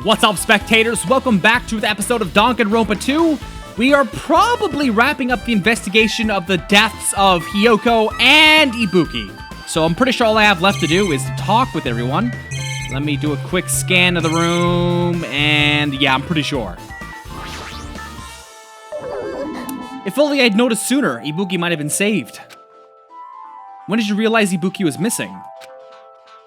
What's up, spectators? Welcome back to the episode of Danganronpa 2. We are probably wrapping up the investigation of the deaths of Hiyoko and Ibuki. So I'm pretty sure all I have left to do is talk with everyone. Let me do a quick scan of the room, and yeah, I'm pretty sure. If only I'd noticed sooner, Ibuki might have been saved. When did you realize Ibuki was missing?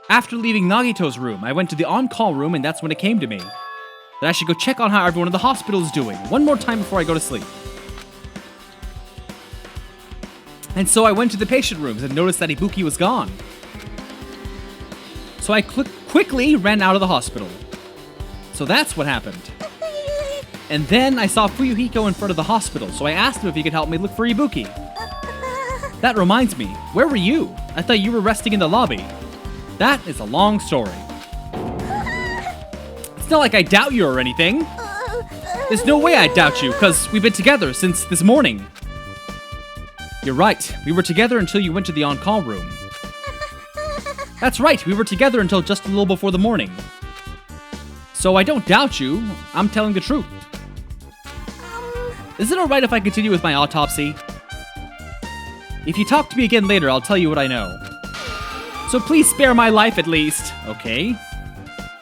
After leaving Nagito's room, I went to the on-call room, and that's when it came to me. That I should go check on how everyone in the hospital is doing, one more time before I go to sleep. And so I went to the patient rooms and noticed that Ibuki was gone. So I quickly ran out of the hospital. So that's what happened. And then I saw Fuyuhiko in front of the hospital, so I asked him if he could help me look for Ibuki. That reminds me, where were you? I thought you were resting in the lobby. That is a long story. It's not like I doubt you or anything. There's no way I doubt you, because we've been together since this morning. You're right, we were together until you went to the on-call room. That's right, we were together until just a little before the morning. So I don't doubt you, I'm telling the truth. Is it alright if I continue with my autopsy? If you talk to me again later, I'll tell you what I know. So please spare my life at least. Okay.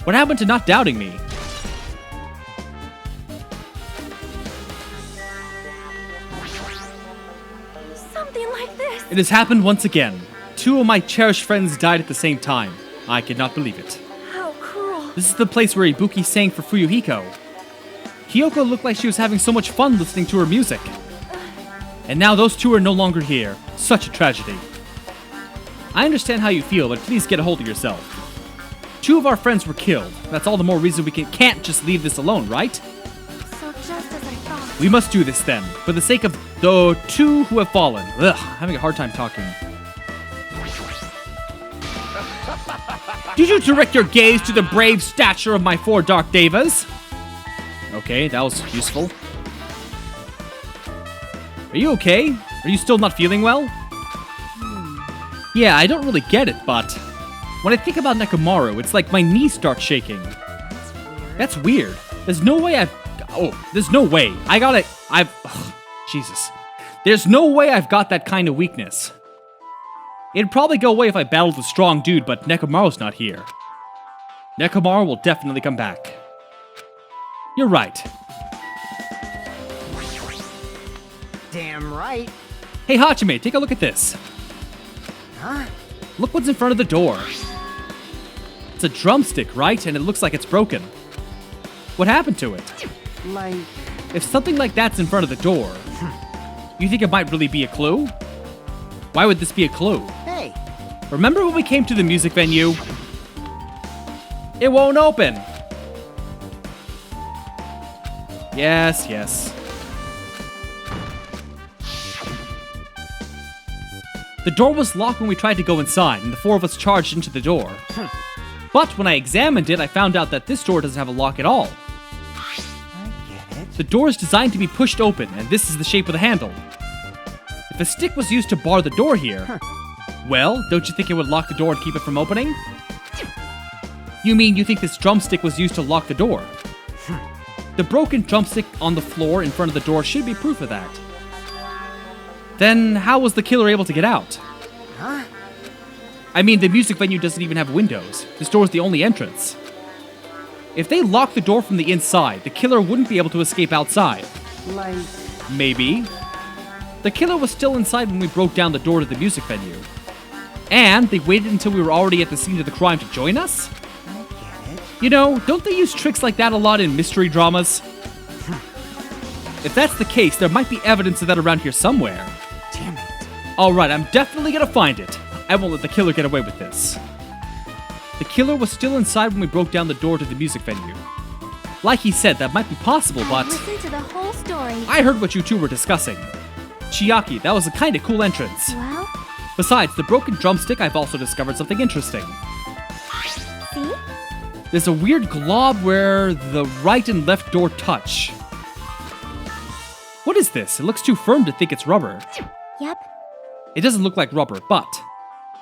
What happened to not doubting me? Something like this. It has happened once again. Two of my cherished friends died at the same time. I could not believe it. How cruel. This is the place where Ibuki sang for Fuyuhiko. Hiyoko looked like she was having so much fun listening to her music. And now those two are no longer here. Such a tragedy. I understand how you feel, but please get a hold of yourself. Two of our friends were killed. That's all the more reason we can't just leave this alone, right? So just as I thought. We must do this then, for the sake of the two who have fallen. Ugh, having a hard time talking. Did you direct your gaze to the brave stature of my four dark devas? Okay, that was useful. Are you okay? Are you still not feeling well? Yeah, I don't really get it, but when I think about Nekomaru, it's like my knees start shaking. That's weird. There's no way there's no way. Jesus. There's no way I've got that kind of weakness. It'd probably go away if I battled a strong dude, but Nekomaru's not here. Nekomaru will definitely come back. You're right. Damn right. Hey, Hachime, take a look at this. Huh? Look what's in front of the door. It's a drumstick, right? And it looks like it's broken. What happened to it? Like... If something like that's in front of the door, you think it might really be a clue? Why would this be a clue? Hey. Remember when we came to the music venue? It won't open. Yes, yes. The door was locked when we tried to go inside, and the four of us charged into the door. But when I examined it, I found out that this door doesn't have a lock at all. I get it. The door is designed to be pushed open, and this is the shape of the handle. If a stick was used to bar the door here, well, don't you think it would lock the door and keep it from opening? You mean you think this drumstick was used to lock the door? The broken drumstick on the floor in front of the door should be proof of that. Then how was the killer able to get out? Huh? I mean, the music venue doesn't even have windows. This door is the only entrance. If they locked the door from the inside, the killer wouldn't be able to escape outside. Like... Maybe. The killer was still inside when we broke down the door to the music venue. And they waited until we were already at the scene of the crime to join us? I get it. You know, don't they use tricks like that a lot in mystery dramas? If that's the case, there might be evidence of that around here somewhere. Damn it. Alright, I'm definitely gonna find it. I won't let the killer get away with this. The killer was still inside when we broke down the door to the music venue. Like he said, that might be possible, but... Listen to the whole story. I heard what you two were discussing. Chiaki, that was a kinda cool entrance. Well? Besides the broken drumstick, I've also discovered something interesting. See? There's a weird glob where the right and left door touch. What is this? It looks too firm to think it's rubber. Yep. It doesn't look like rubber, but...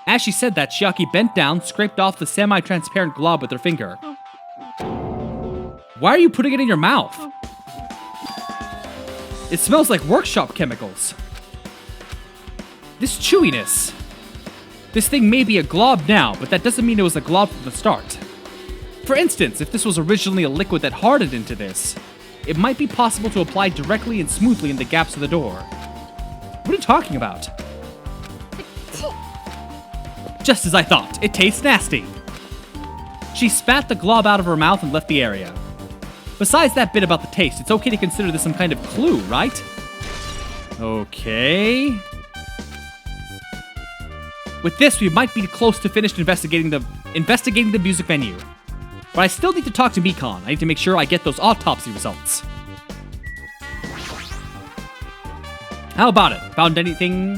As she said that, Chiaki bent down, scraped off the semi-transparent glob with her finger. Why are you putting it in your mouth? It smells like workshop chemicals. This chewiness. This thing may be a glob now, but that doesn't mean it was a glob from the start. For instance, if this was originally a liquid that hardened into this, it might be possible to apply directly and smoothly in the gaps of the door. What are you talking about? Just as I thought, it tastes nasty. She spat the glob out of her mouth and left the area. Besides that bit about the taste, it's okay to consider this some kind of clue, right? Okay. With this, we might be close to finished investigating the music venue. But I still need to talk to Mekon. I need to make sure I get those autopsy results. How about it? Found anything?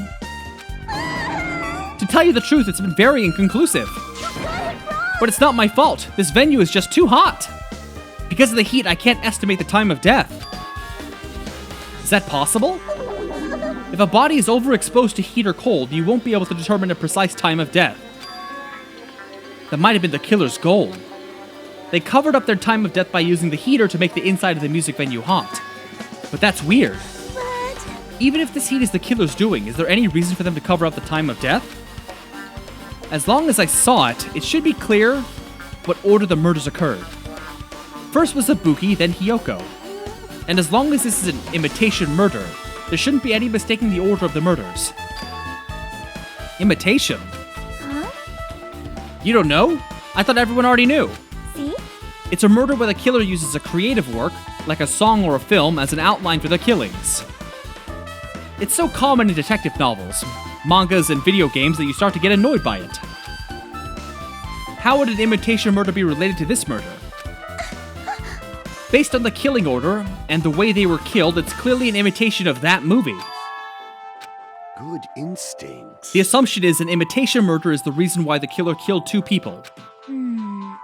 To tell you the truth, it's been very inconclusive. But it's not my fault. This venue is just too hot. Because of the heat, I can't estimate the time of death. Is that possible? If a body is overexposed to heat or cold, you won't be able to determine a precise time of death. That might have been the killer's goal. They covered up their time of death by using the heater to make the inside of the music venue hot. But that's weird. But... Even if this heat is the killer's doing, is there any reason for them to cover up the time of death? As long as I saw it, it should be clear what order the murders occurred. First was Ibuki, then Hiyoko. And as long as this is an imitation murder, there shouldn't be any mistaking the order of the murders. Imitation? Huh? You don't know? I thought everyone already knew. See? It's a murder where the killer uses a creative work, like a song or a film, as an outline for the killings. It's so common in detective novels, mangas, and video games that you start to get annoyed by it. How would an imitation murder be related to this murder? Based on the killing order and the way they were killed, it's clearly an imitation of that movie. Good instincts. The assumption is an imitation murder is the reason why the killer killed two people.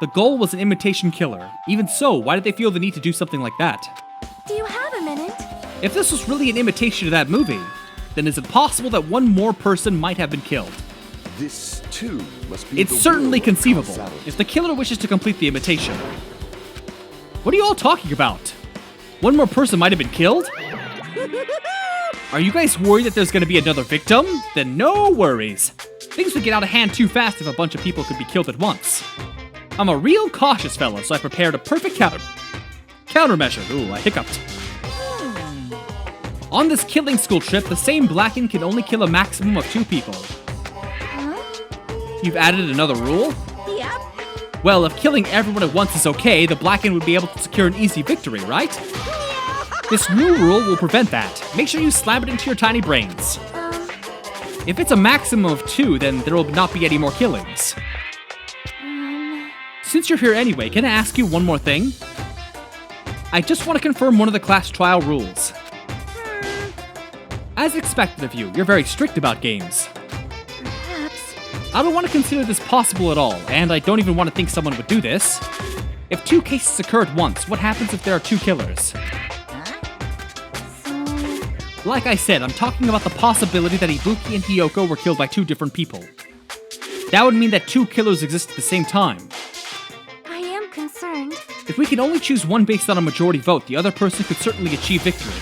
The goal was an imitation killer. Even so, why did they feel the need to do something like that? Do you have a minute? If this was really an imitation of that movie, then is it possible that one more person might have been killed? This, too, must be It's the certainly will of conceivable, causality. if the killer wishes to complete the imitation. What are you all talking about? One more person might have been killed? Are you guys worried that there's gonna be another victim? Then no worries. Things would get out of hand too fast if a bunch of people could be killed at once. I'm a real cautious fellow, so I prepared a perfect countermeasure. Ooh, I hiccuped. On this killing school trip, the same Blacken can only kill a maximum of 2 people. Huh? You've added another rule? Yep. Well, if killing everyone at once is okay, the Blacken would be able to secure an easy victory, right? This new rule will prevent that. Make sure you slam it into your tiny brains. If it's a maximum of 2, then there will not be any more killings. Since you're here anyway, can I ask you one more thing? I just want to confirm one of the class trial rules. As expected of you, you're very strict about games. Perhaps. I don't want to consider this possible at all, and I don't even want to think someone would do this. If 2 cases occurred once, what happens if there are 2 killers? So... Like I said, I'm talking about the possibility that Ibuki and Hiyoko were killed by 2 different people. That would mean that 2 killers exist at the same time. I am concerned. If we can only choose one based on a majority vote, the other person could certainly achieve victory.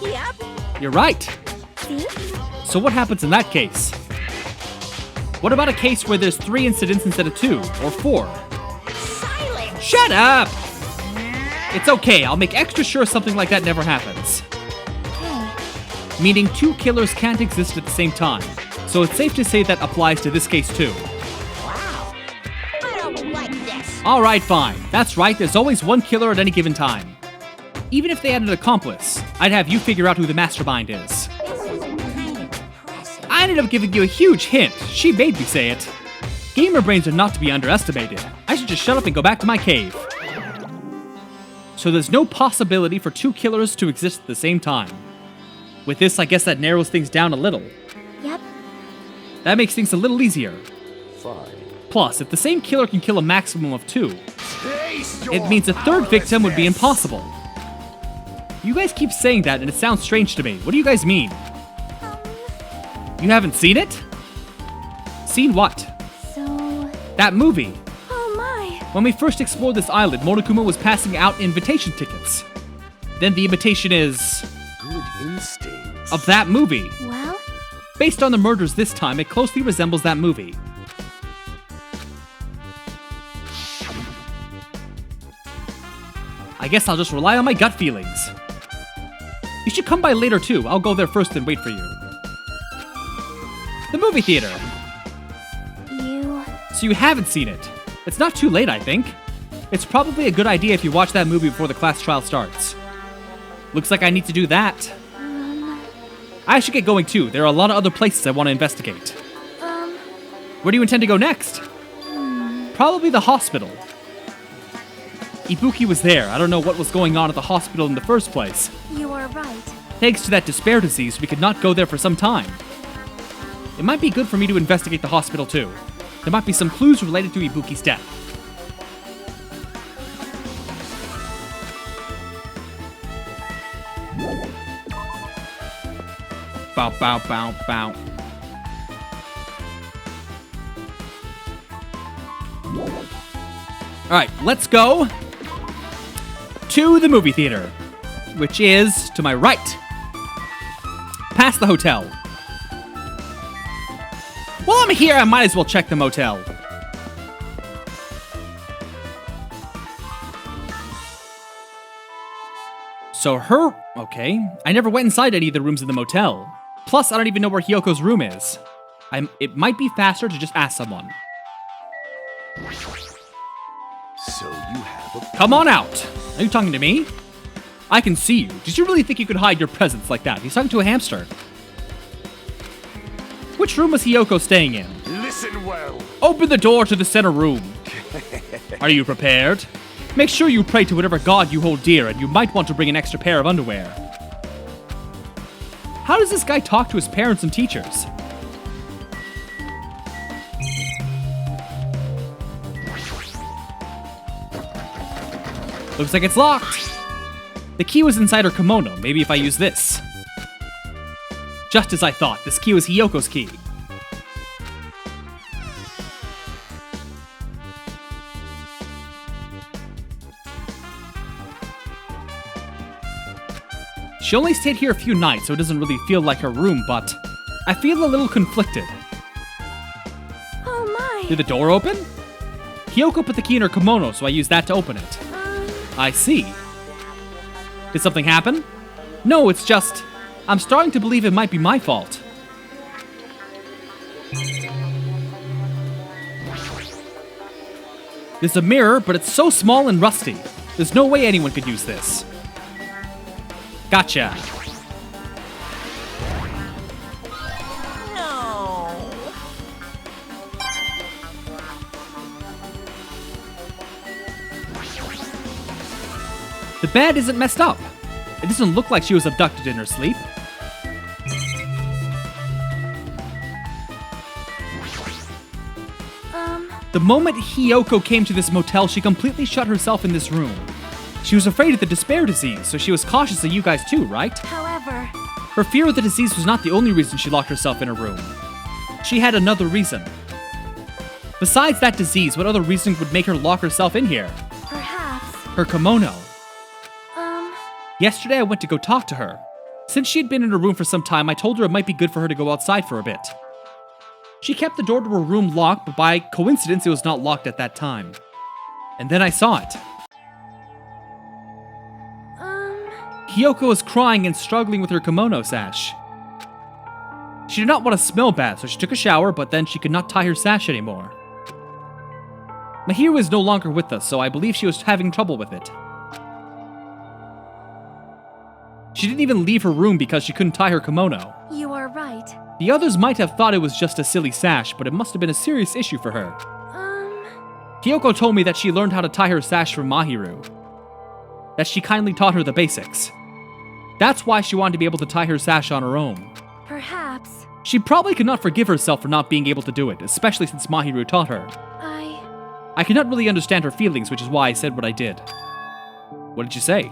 Yep. You're right. See? So what happens in that case? What about a case where there's 3 incidents instead of 2, or 4? Silence! Shut up! It's okay, I'll make extra sure something like that never happens. Hey. Meaning 2 killers can't exist at the same time. So it's safe to say that applies to this case too. Wow. I don't like this. Alright, fine. That's right, there's always 1 killer at any given time. Even if they had an accomplice, I'd have you figure out who the mastermind is. This is kind of impressive. I ended up giving you a huge hint. She made me say it. Gamer brains are not to be underestimated. I should just shut up and go back to my cave. So there's no possibility for 2 killers to exist at the same time. With this, I guess that narrows things down a little. Yep. That makes things a little easier. Fine. Plus, if the same killer can kill a maximum of 2, Taste it your means a 3rd victim would be powerlessness. impossible. You guys keep saying that and it sounds strange to me. What do you guys mean? You haven't seen it? Seen what? So... That movie. Oh my. When we first explored this island, Monokuma was passing out invitation tickets. Then the invitation is... Good instincts. of that movie. Well, Based on the murders this time, it closely resembles that movie. I guess I'll just rely on my gut feelings. You should come by later too. I'll go there first and wait for you. The movie theater. So you haven't seen it. It's not too late, I think. It's probably a good idea if you watch that movie before the class trial starts. Looks like I need to do that. I should get going too. There are a lot of other places I want to investigate. Where do you intend to go next? Probably the hospital. Ibuki was there. I don't know what was going on at the hospital in the first place. you are right. Thanks to that despair disease, we could not go there for some time. It might be good for me to investigate the hospital too. There might be some clues related to Ibuki's death. Bow, bow, bow, bow. Alright, let's go to the movie theater, which is to my right, past the hotel. While I'm here, I might as well check the motel. So okay. I never went inside any of the rooms in the motel. Plus, I don't even know where Hyoko's room is. It might be faster to just ask someone. So you have a... Come on out! Are you talking to me? I can see you. Did you really think you could hide your presence like that? He's talking to a hamster. Which room was Hyoko staying in? Listen well. Open the door to the center room. Are you prepared? Make sure you pray to whatever god you hold dear, and you might want to bring an extra pair of underwear. How does this guy talk to his parents and teachers? Looks like it's locked. The key was inside her kimono. Maybe if I use this. Just as I thought, this key was Hyoko's key. She only stayed here a few nights, so it doesn't really feel like her room, but I feel a little conflicted. Oh my. Did the door open? Hyoko put the key in her kimono, so I used that to open it. I see. Did something happen? No, it's just... I'm starting to believe it might be my fault. There's a mirror, but it's so small and rusty. There's no way anyone could use this. Gotcha. No. The bed isn't messed up. It doesn't look like she was abducted in her sleep. The moment Hyoko came to this motel, she completely shut herself in this room. She was afraid of the despair disease, so she was cautious of you guys too, right? However, Her fear of the disease was not the only reason she locked herself in her room. She had another reason. Besides that disease, what other reason would make her lock herself in here? perhaps, Her kimono. Yesterday I went to go talk to her. Since she had been in her room for some time, I told her it might be good for her to go outside for a bit. She kept the door to her room locked, but by coincidence it was not locked at that time. And then I saw it. Hyoko was crying and struggling with her kimono sash. She did not want to smell bad, so she took a shower, but then she could not tie her sash anymore. Mahiro is no longer with us, so I believe she was having trouble with it. She didn't even leave her room because she couldn't tie her kimono. you are right. The others might have thought it was just a silly sash, but it must have been a serious issue for her. Hyoko told me that she learned how to tie her sash from Mahiru. That she kindly taught her the basics. That's why she wanted to be able to tie her sash on her own. Perhaps, She probably could not forgive herself for not being able to do it, especially since Mahiru taught her. I could not really understand her feelings, which is why I said what I did. What did you say?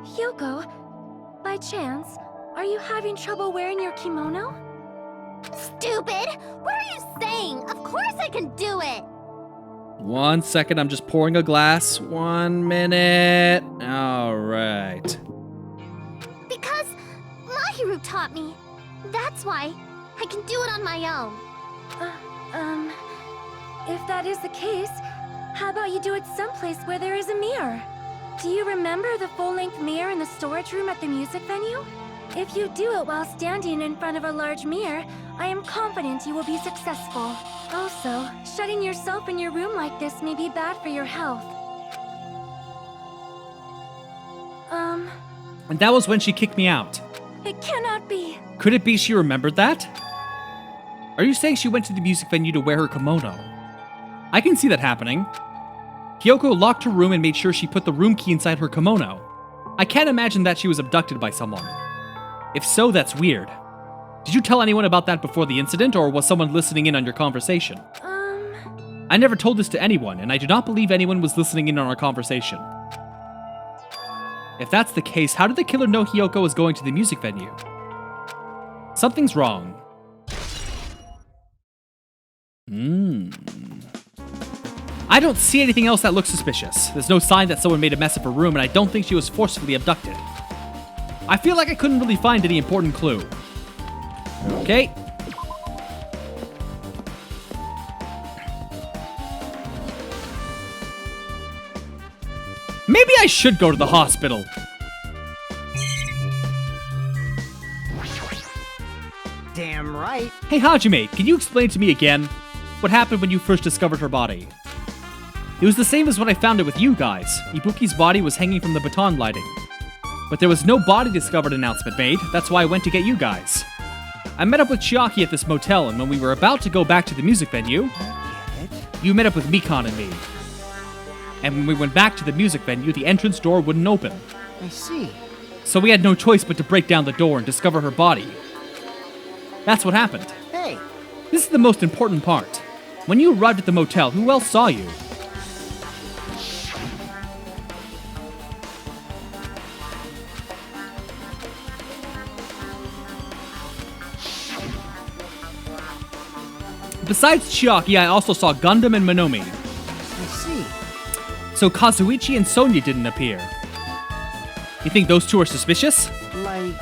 Hyoko, by chance, are you having trouble wearing your kimono? Stupid! What are you saying? Of course I can do it! 1 second, I'm just pouring a glass. 1 minute. All right. Because Mahiru taught me. That's why I can do it on my own. If that is the case, how about you do it someplace where there is a mirror? Do you remember the full-length mirror in the storage room at the music venue? If you do it while standing in front of a large mirror, I am confident you will be successful. Also, shutting yourself in your room like this may be bad for your health. And that was when she kicked me out. It cannot be. Could it be she remembered that? Are you saying she went to the music venue to wear her kimono? I can see that happening. Hiyoko locked her room and made sure she put the room key inside her kimono. I can't imagine that she was abducted by someone. If so, that's weird. Did you tell anyone about that before the incident, or was someone listening in on your conversation? I never told this to anyone, and I do not believe anyone was listening in on our conversation. If that's the case, how did the killer know Hiyoko was going to the music venue? Something's wrong. I don't see anything else that looks suspicious. There's no sign that someone made a mess of her room, and I don't think she was forcefully abducted. I feel like I couldn't really find any important clue. Okay. Maybe I should go to the hospital. Damn right. Hey Hajime, can you explain to me again what happened when you first discovered her body? It was the same as when I found it with you guys. Ibuki's body was hanging from the baton lighting. But there was no body discovered announcement made, that's why I went to get you guys. I met up with Chiaki at this motel, and when we were about to go back to the music venue, you met up with Mikan and me. And when we went back to the music venue, the entrance door wouldn't open. I see. So we had no choice but to break down the door and discover her body. That's what happened. Hey, This is the most important part. When you arrived at the motel, who else saw you? Besides Chiaki, I also saw Gundam and Monomi. I see. So Kazuichi and Sonia didn't appear. You think those two are suspicious? Like,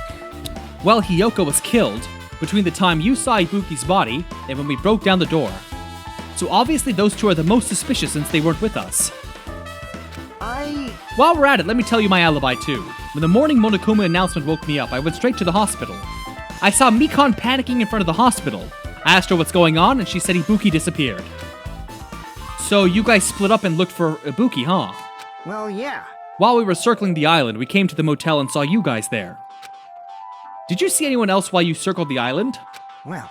Well, Hiyoko was killed between the time you saw Ibuki's body and when we broke down the door. So obviously those two are the most suspicious since they weren't with us. While we're at it, let me tell you my alibi too. When the morning Monokuma announcement woke me up, I went straight to the hospital. I saw Mikan panicking in front of the hospital. I asked her what's going on, and she said Ibuki disappeared. So you guys split up and looked for Ibuki, huh? well, yeah. While we were circling the island, we came to the motel and saw you guys there. Did you see anyone else while you circled the island? Well,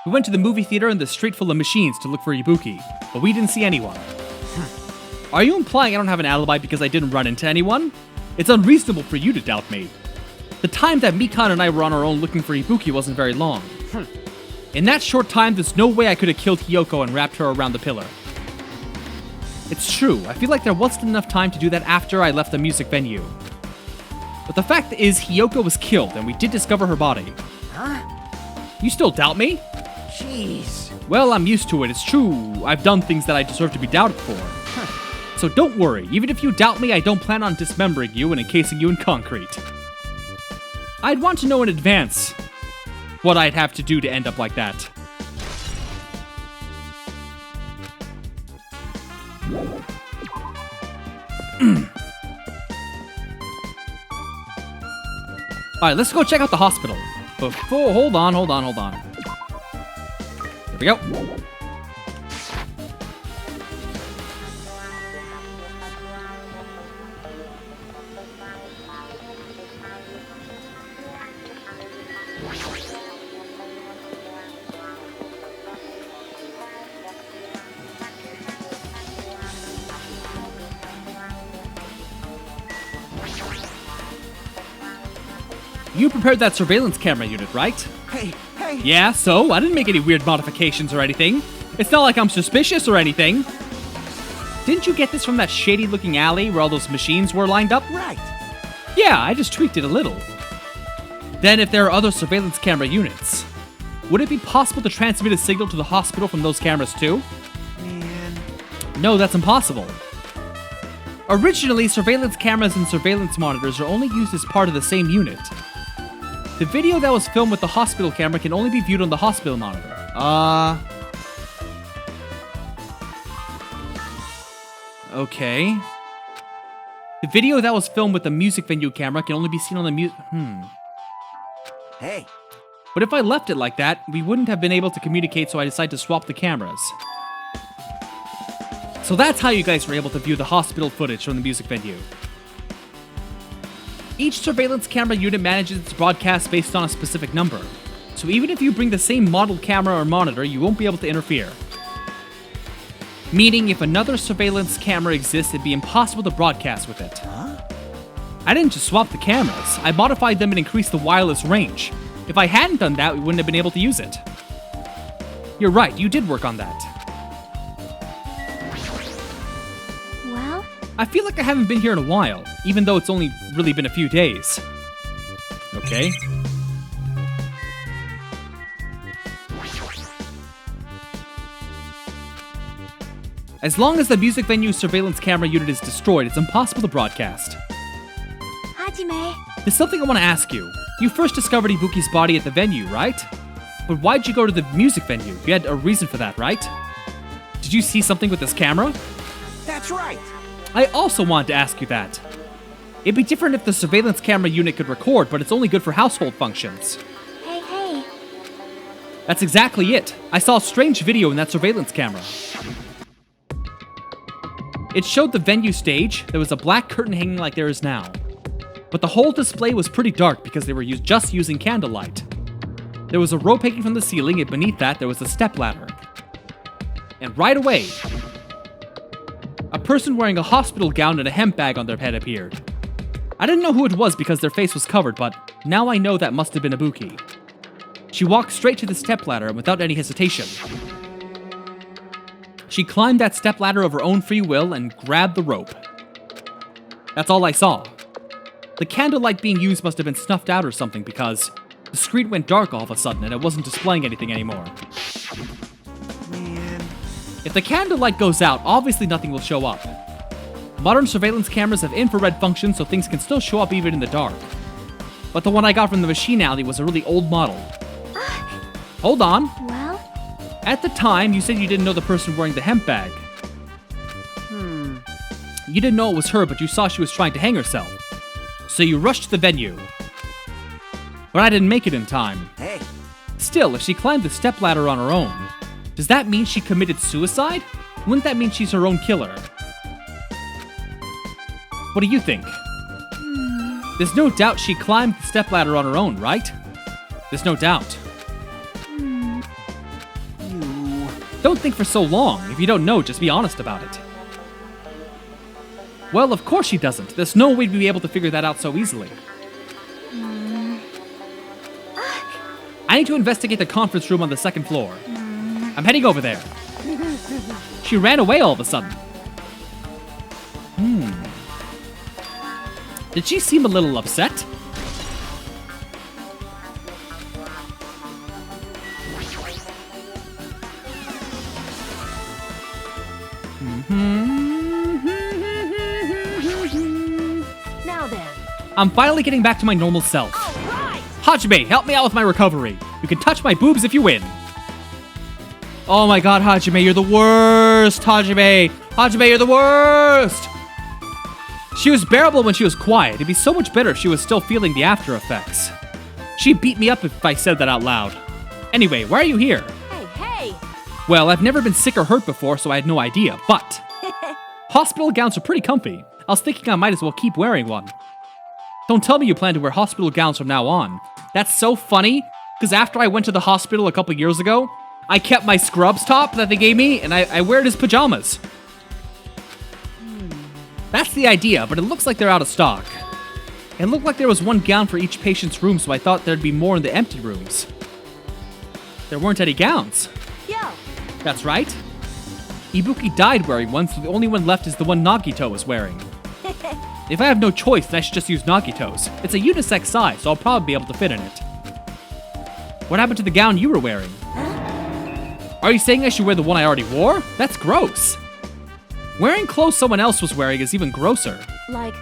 We went to the movie theater and the street full of machines to look for Ibuki, but we didn't see anyone. Are you implying I don't have an alibi because I didn't run into anyone? It's unreasonable for you to doubt me. The time that Mikan and I were on our own looking for Ibuki wasn't very long. In that short time, there's no way I could have killed Hiyoko and wrapped her around the pillar. It's true, I feel like there wasn't enough time to do that after I left the music venue. But the fact is, Hiyoko was killed and we did discover her body. huh? You still doubt me? Jeez. Well, I'm used to it, it's true. I've done things that I deserve to be doubted for. So don't worry, even if you doubt me, I don't plan on dismembering you and encasing you in concrete. I'd want to know in advance what I'd have to do to end up like that. Alright, let's go check out the hospital. Before, hold on. Here we go. You prepared that surveillance camera unit, right? Hey. Yeah, so? I didn't make any weird modifications or anything. It's not like I'm suspicious or anything. Didn't you get this from that shady-looking alley where all those machines were lined up? Right. Yeah, I just tweaked it a little. Then if there are other surveillance camera units, Would it be possible to transmit a signal to the hospital from those cameras too? Man. No, that's impossible. Originally, surveillance cameras and surveillance monitors are only used as part of the same unit. The video that was filmed with the hospital camera can only be viewed on the hospital monitor. Okay. The video that was filmed with the music venue camera can only be seen on the Hey. But if I left it like that, we wouldn't have been able to communicate, so I decided to swap the cameras. So that's how you guys were able to view the hospital footage from the music venue. Each surveillance camera unit manages its broadcast based on a specific number. So even if you bring the same model camera or monitor, you won't be able to interfere. Meaning, if another surveillance camera exists, it'd be impossible to broadcast with it. I didn't just swap the cameras, I modified them and increased the wireless range. If I hadn't done that, we wouldn't have been able to use it. You're right, you did work on that. Well, I feel like I haven't been here in a while, even though it's only really been a few days. Okay. As long as the music venue surveillance camera unit is destroyed, it's impossible to broadcast. Hajime. There's something I want to ask you. You first discovered Ibuki's body at the venue, right? But why'd you go to the music venue? You had a reason for that, right? Did you see something with this camera? That's right. I also wanted to ask you that. It'd be different if the surveillance camera unit could record, but it's only good for household functions. Hey. That's exactly it. I saw a strange video in that surveillance camera. It showed the venue stage. There was a black curtain hanging like there is now. But the whole display was pretty dark because they were just using candlelight. There was a rope hanging from the ceiling, and beneath that there was a stepladder. And right away, a person wearing a hospital gown and a hemp bag on their head appeared. I didn't know who it was because their face was covered, but now I know that must have been Ibuki. She walked straight to the stepladder and without any hesitation. She climbed that stepladder of her own free will and grabbed the rope. That's all I saw. The candlelight being used must have been snuffed out or something because the screen went dark all of a sudden and it wasn't displaying anything anymore. Man. If the candlelight goes out, obviously nothing will show up. Modern surveillance cameras have infrared functions so things can still show up even in the dark. But the one I got from the machine alley was a really old model. Hold on. well, At the time, you said you didn't know the person wearing the hemp bag. You didn't know it was her, but you saw she was trying to hang herself. So you rushed to the venue. But I didn't make it in time. Hey. Still, if she climbed the stepladder on her own, does that mean she committed suicide? Wouldn't that mean she's her own killer? What do you think? There's no doubt she climbed the stepladder on her own, right? There's no doubt. Don't think for so long. If you don't know, just be honest about it. Well, of course she doesn't. There's no way we'd be able to figure that out so easily. I need to investigate the conference room on the second floor. I'm heading over there. She ran away all of a sudden. Did she seem a little upset? Now then. I'm finally getting back to my normal self. Right. Hajime, help me out with my recovery. You can touch my boobs if you win. Oh my god, Hajime, you're the worst, Hajime. Hajime, you're the worst. She was bearable when she was quiet. It'd be so much better if she was still feeling the after effects. She'd beat me up if I said that out loud. Anyway, why are you here? Hey. Well, I've never been sick or hurt before, so I had no idea, but hospital gowns are pretty comfy. I was thinking I might as well keep wearing one. Don't tell me you plan to wear hospital gowns from now on. That's so funny, because after I went to the hospital a couple years ago, I kept my scrubs top that they gave me, and I wear it as pajamas. That's the idea, but it looks like they're out of stock. It looked like there was one gown for each patient's room, so I thought there'd be more in the empty rooms. There weren't any gowns. Yo. That's right. Ibuki died wearing one, so the only one left is the one Nagito was wearing. If I have no choice, then I should just use Nagito's. It's a unisex size, so I'll probably be able to fit in it. What happened to the gown you were wearing? Are you saying I should wear the one I already wore? That's gross. Wearing clothes someone else was wearing is even grosser. Like,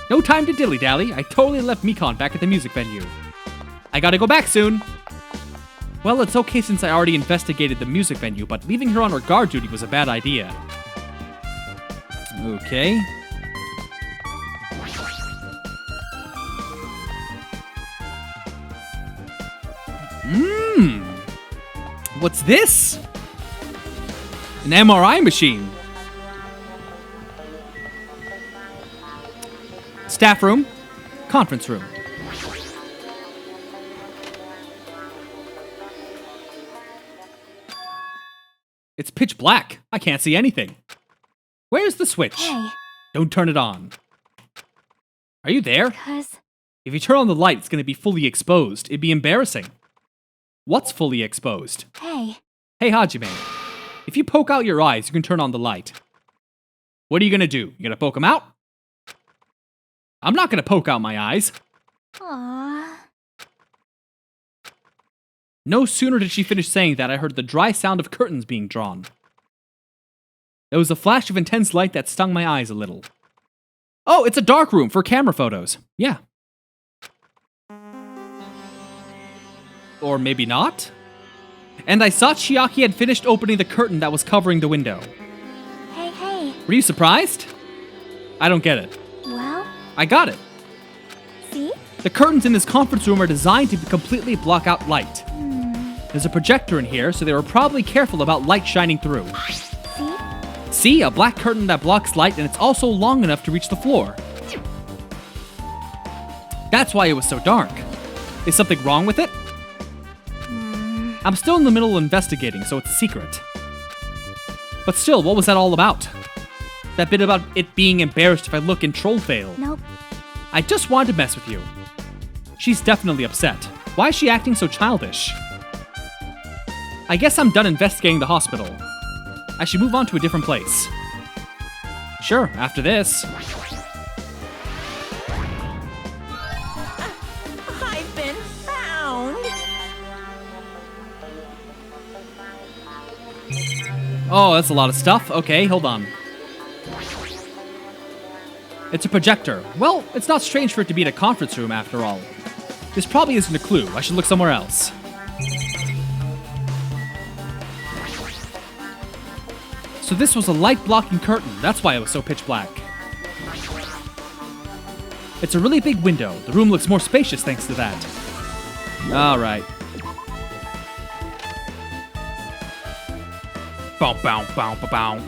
No time to dilly-dally. I totally left Mikon back at the music venue. I gotta go back soon. Well, it's okay since I already investigated the music venue, but leaving her on her guard duty was a bad idea. Okay. What's this? An MRI machine. Staff room. Conference room. It's pitch black. I can't see anything. Where's the switch? hey, Don't turn it on. Are you there? cuz... If you turn on the light, it's going to be fully exposed. It'd be embarrassing. What's fully exposed? Hey, Hey, Hajime. If you poke out your eyes, you can turn on the light. What are you going to do? You going to poke them out? I'm not going to poke out my eyes. aww. No sooner did she finish saying that, I heard the dry sound of curtains being drawn. There was a flash of intense light that stung my eyes a little. Oh, it's a dark room for camera photos. Yeah. Or maybe not? And I saw Chiaki had finished opening the curtain that was covering the window. Hey, Were you surprised? I don't get it. well, I got it. see? The curtains in this conference room are designed to completely block out light. There's a projector in here, so they were probably careful about light shining through. See? See, a black curtain that blocks light, and it's also long enough to reach the floor. That's why it was so dark. Is something wrong with it? I'm still in the middle of investigating, so it's a secret. But still, what was that all about? That bit about it being embarrassed if I look and troll fail. Nope. I just wanted to mess with you. She's definitely upset. Why is she acting so childish? I guess I'm done investigating the hospital. I should move on to a different place. Sure, after this. I've been found. Oh, that's a lot of stuff. Okay, hold on. It's a projector. Well, it's not strange for it to be in a conference room after all. This probably isn't a clue. I should look somewhere else. So this was a light-blocking curtain. That's why it was so pitch black. It's a really big window. The room looks more spacious thanks to that. All right. Bow, bow, bow, bow, bow.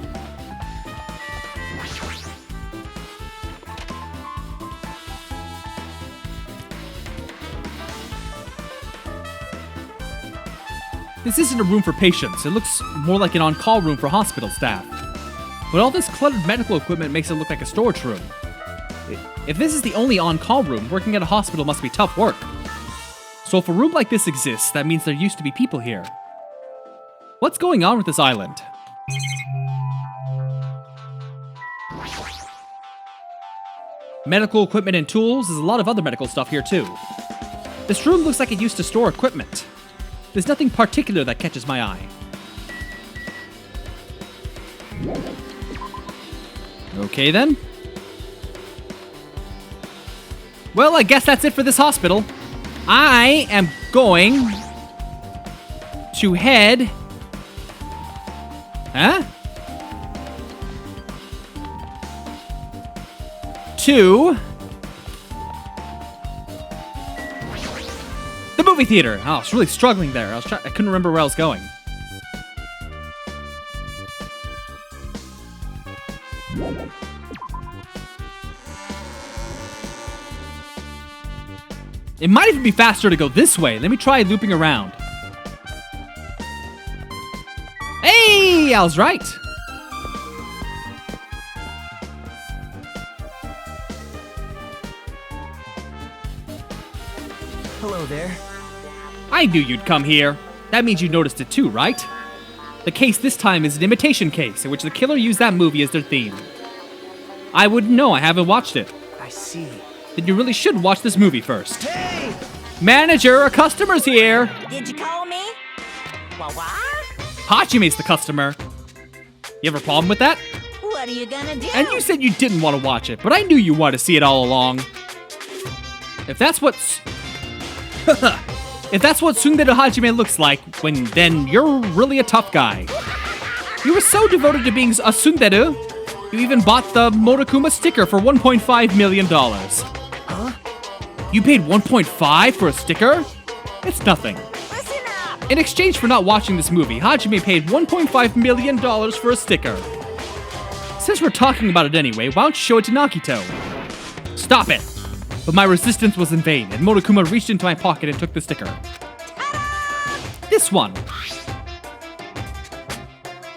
This isn't a room for patients. It looks more like an on-call room for hospital staff. But all this cluttered medical equipment makes it look like a storage room. If this is the only on-call room, working at a hospital must be tough work. So if a room like this exists, that means there used to be people here. What's going on with this island? Medical equipment and tools. There's a lot of other medical stuff here too. This room looks like it used to store equipment. There's nothing particular that catches my eye. Okay then. Well, I guess that's it for this hospital. I am going to head... Huh? To... the movie theater. Oh, I was really struggling there. I couldn't remember where I was going. It might even be faster to go this way. Let me try looping around. Hey, I was right. Hello there. I knew you'd come here. That means you noticed it too, right? The case this time is an imitation case in which the killer used that movie as their theme. I wouldn't know, I haven't watched it. I see. Then you really should watch this movie first. Hey! Manager, a customer's here! Did you call me? What? Hachime's the customer. You have a problem with that? What are you gonna do? And you said you didn't want to watch it, but I knew you wanted to see it all along. If that's what Tsundere Hajime looks like, then you're really a tough guy. You were so devoted to being a tsundere, you even bought the Monokuma sticker for $1.5 million. Huh? You paid $1.5 for a sticker? It's nothing. Listen up! In exchange for not watching this movie, Hajime paid $1.5 million for a sticker. Since we're talking about it anyway, why don't you show it to Nagito? Stop it! But my resistance was in vain, and Monokuma reached into my pocket and took the sticker. Ta-da! This one.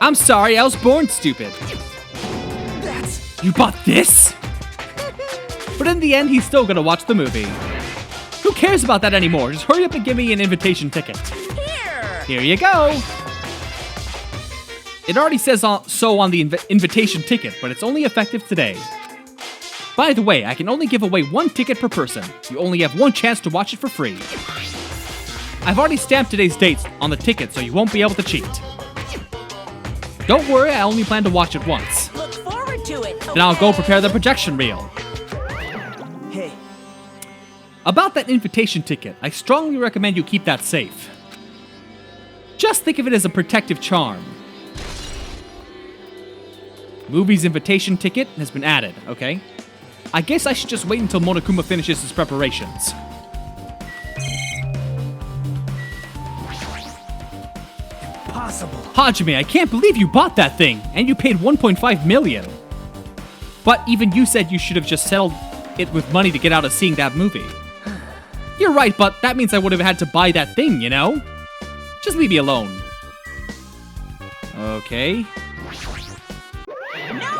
I'm sorry, I was born stupid. You bought this? But in the end, he's still gonna watch the movie. Who cares about that anymore? Just hurry up and give me an invitation ticket. Here you go. It already says so on the invitation ticket, but it's only effective today. By the way, I can only give away one ticket per person. You only have one chance to watch it for free. I've already stamped today's dates on the ticket, so you won't be able to cheat. Don't worry, I only plan to watch it once. Look forward to it. Then I'll go prepare the projection reel. Hey. About that invitation ticket, I strongly recommend you keep that safe. Just think of it as a protective charm. Movie's invitation ticket has been added, okay? I guess I should just wait until Monokuma finishes his preparations. Impossible. Hajime, I can't believe you bought that thing, and you paid $1.5 million. But even you said you should have just settled it with money to get out of seeing that movie. You're right, but that means I would have had to buy that thing, you know? Just leave me alone. Okay.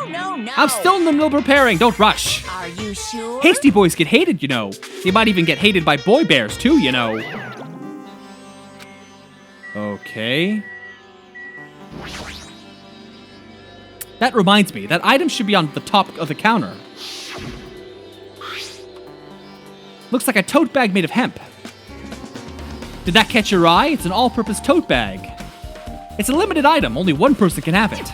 No. I'm still in the middle of preparing, don't rush. Are you sure? Hasty boys get hated, you know. They might even get hated by boy bears, too, you know. Okay. That reminds me, that item should be on the top of the counter. Looks like a tote bag made of hemp. Did that catch your eye? It's an all-purpose tote bag. It's a limited item, only one person can have it.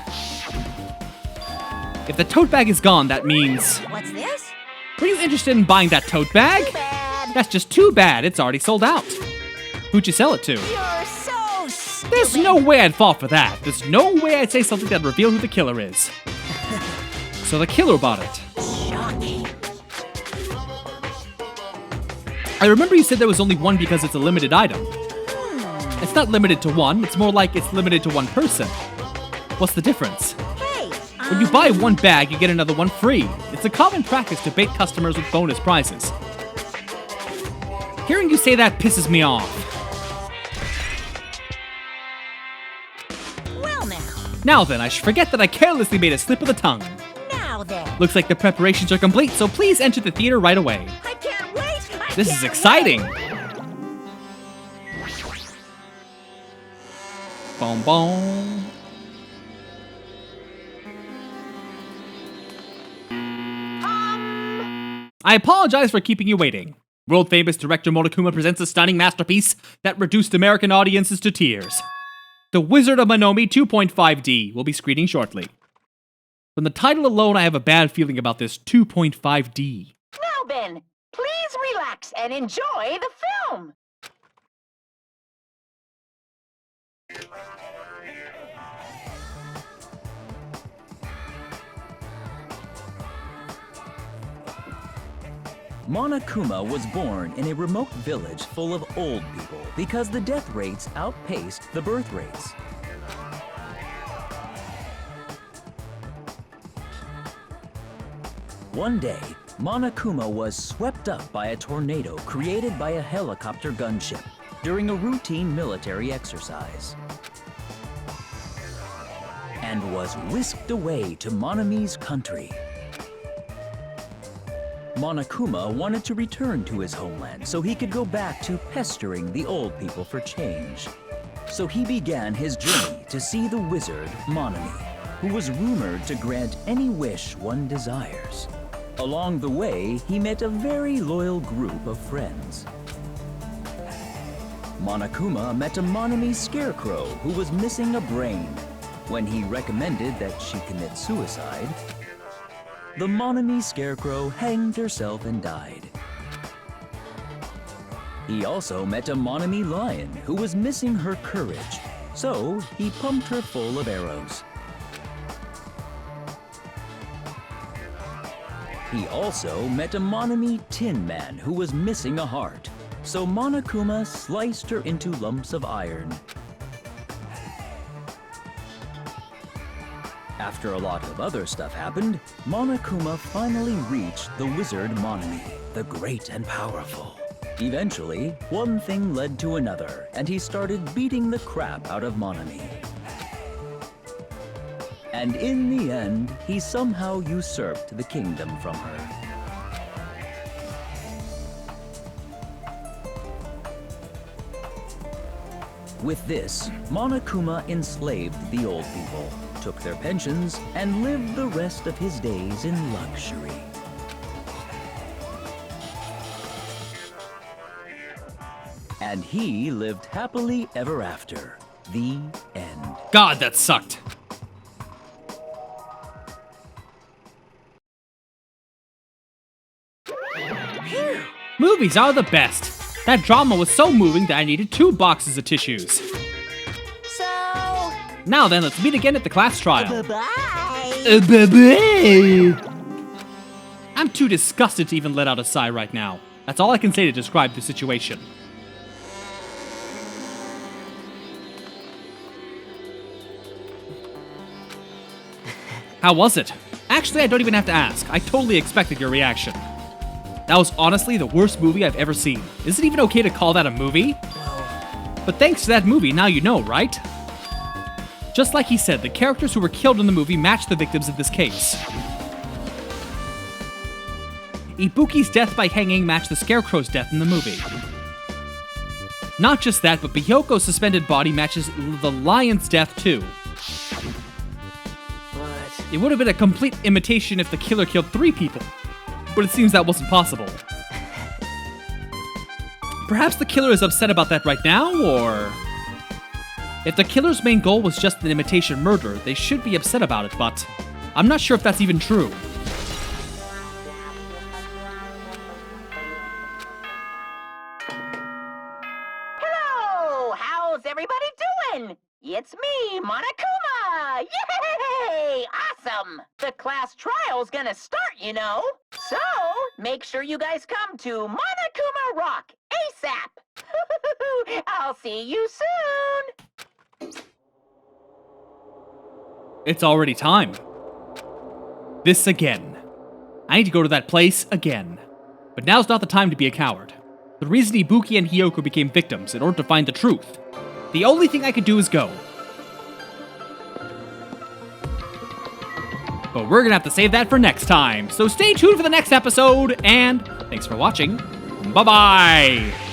If the tote bag is gone, that means... What's this? Were you interested in buying that tote bag? Too bad. That's just too bad, it's already sold out. Who'd you sell it to? You're so stupid. There's no way I'd fall for that. There's no way I'd say something that'd reveal who the killer is. So the killer bought it. Shocking. I remember you said there was only one because it's a limited item. It's not limited to one, it's more like it's limited to one person. What's the difference? Hey, When you buy one bag, you get another one free. It's a common practice to bait customers with bonus prizes. Hearing you say that pisses me off. well now. Now then, I should forget that I carelessly made a slip of the tongue. Now then. Looks like the preparations are complete, so please enter the theater right away. I can't wait. This is exciting! Boom, boom. I apologize for keeping you waiting. World-famous director Monokuma presents a stunning masterpiece that reduced American audiences to tears. The Wizard of Monomi 2.5D will be screening shortly. From the title alone, I have a bad feeling about this 2.5D. Now then, please relax and enjoy the film. Monokuma was born in a remote village full of old people because the death rates outpaced the birth rates. One day, Monokuma was swept up by a tornado created by a helicopter gunship during a routine military exercise, and was whisked away to Monomi's country. Monokuma wanted to return to his homeland so he could go back to pestering the old people for change. So he began his journey to see the wizard Monomi, who was rumored to grant any wish one desires. Along the way, he met a very loyal group of friends. Monokuma met a Monami scarecrow who was missing a brain. When he recommended that she commit suicide, the Monami scarecrow hanged herself and died. He also met a Monami lion who was missing her courage, so he pumped her full of arrows. He also met a Monami tin man who was missing a heart, so Monokuma sliced her into lumps of iron. After a lot of other stuff happened, Monokuma finally reached the wizard Monami, the great and powerful. Eventually, one thing led to another, and he started beating the crap out of Monami. And in the end, he somehow usurped the kingdom from her. With this, Monokuma enslaved the old people, took their pensions, and lived the rest of his days in luxury. And he lived happily ever after. The end. God, that sucked. Movies are the best. That drama was so moving that I needed 2 boxes of tissues. So, Now then, let's meet again at the class trial. bye-bye. I'm too disgusted to even let out a sigh right now. That's all I can say to describe the situation. How was it? Actually, I don't even have to ask. I totally expected your reaction. That was honestly the worst movie I've ever seen. Is it even okay to call that a movie? But thanks to that movie, now you know, right? Just like he said, the characters who were killed in the movie match the victims in this case. Ibuki's death by hanging matched the Scarecrow's death in the movie. Not just that, but Biyoko's suspended body matches the lion's death too. It would have been a complete imitation if the killer killed 3 people, but it seems that wasn't possible. Perhaps the killer is upset about that right now, or... If the killer's main goal was just an imitation murder, they should be upset about it, but I'm not sure if that's even true. Hello! How's everybody doing? It's me, Monokuma! Yay! Awesome! The class trial's gonna start, you know. So, make sure you guys come to Monokuma Rock ASAP! I'll see you soon! It's already time. This again. I need to go to that place again. But now's not the time to be a coward. The reason Ibuki and Hiyoko became victims in order to find the truth. The only thing I could do is go. But we're gonna have to save that for next time. So stay tuned for the next episode, and thanks for watching. Bye-bye!